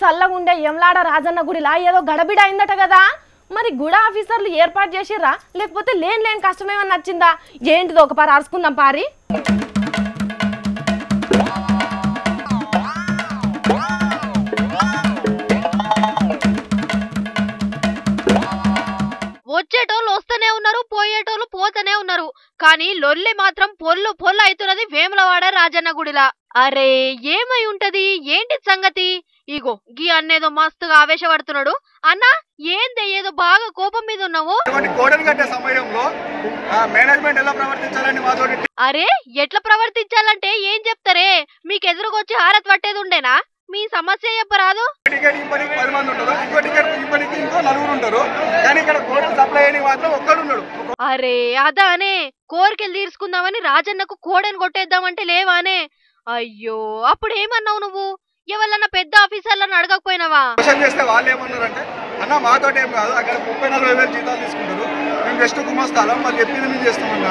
సల్లగుండే యమలాడ రాజన్న గుడిలా ఏదో గడబిడ అయిందట కదా మరి గుడ ఆఫీసర్లు ఏర్పాటు చేసిర్రా లేకపోతే లేని కష్టమేమన్నా నచ్చిందా ఏంటిదో ఒక పారి అరుచుకుందాం పారి వచ్చేటోళ్ళు వస్తూనే ఉన్నారు పోయేటోళ్ళు పోతూనే ఉన్నారు కానీ లొల్లి మాత్రం పొల్లు అవుతున్నది వేములవాడ రాజన్న గుడిలా అరే ఏమై ఉంటది ఏంటి సంగతి ఇగో గీ అన్నేదో మస్తుగా ఆవేశపడుతున్నాడు అన్న ఏంది ఏదో బాగా కోపం మీద ఉన్నావు అరే ఎట్లా ప్రవర్తించాలంటే ఏం చెప్తారే మీకు ఎదురుకొచ్చి హారత్ పట్టేది ఉండేనా మీ సమస్య చెప్పరాదు అరే అదానే కోరికలు తీర్చుకుందామని రాజన్నకు కోడని కొట్టేద్దామంటే లేవానే అయ్యో అప్పుడు ఏమన్నావు నువ్వు ఎవరన్నా పెద్ద ఆఫీసర్లను అడగకపోయినావా చేస్తే వాళ్ళు ఏమన్నారంటే అన్న మాతో ఏం కాదు అక్కడ 30-40 జీతాలు తీసుకుంటారు మేము జస్ట్ గుమస్తాలం వాళ్ళు చెప్పింది మేము చేస్తామన్నా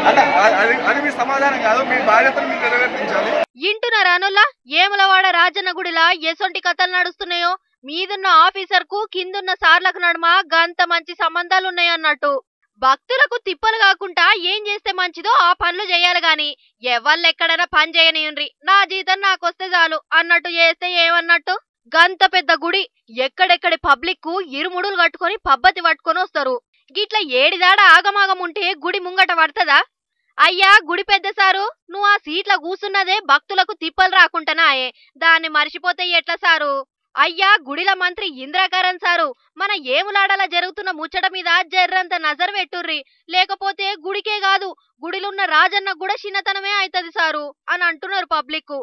అంటే అది మీ సమాధానం కాదు మీ బాధ్యతను మీరు నెరవేర్పించాలి ఇంటున్నారా అనుల్లా ఏములవాడ రాజన్న గుడిలా ఎసొంటి కథలు నడుస్తున్నాయో మీదున్న ఆఫీసర్ కు కిందున్న సార్లకు నడుమ గంత మంచి సంబంధాలున్నాయన్నట్టు భక్తులకు తిప్పలు కాకుండా ఏం చేస్తే మంచిదో ఆ పనులు చేయాలి గాని ఎవళ్ళెక్కడైనా పని చేయనియండ్రి నా జీతం నాకొస్తే చాలు అన్నట్టు చేస్తే ఏమన్నట్టు గంత పెద్ద గుడి ఎక్కడెక్కడి పబ్లిక్ కు ఇరుముడులు కట్టుకొని పబ్బతి పట్టుకొని వస్తారు గిట్లా ఏడిదాడ ఆగమాగం ఉంటే గుడి ముంగట పడుతుందా అయ్యా గుడి పెద్ద సారు నువ్వు ఆ సీట్ల కూసున్నదే భక్తులకు తిప్పలు రాకుండానాయే దాన్ని మర్చిపోతే ఎట్లా సారు అయ్యా గుడిల మంత్రి ఇంద్రకరణ్ సారు మన ఏములాడలా జరుగుతున్న ముచ్చట మీద జర్రంత నజర్ పెట్టుర్రి లేకపోతే గుడికే కాదు గుడిలున్న రాజన్న కూడా చిన్నతనమే అవుతుంది సారు అని అంటున్నారు పబ్లిక్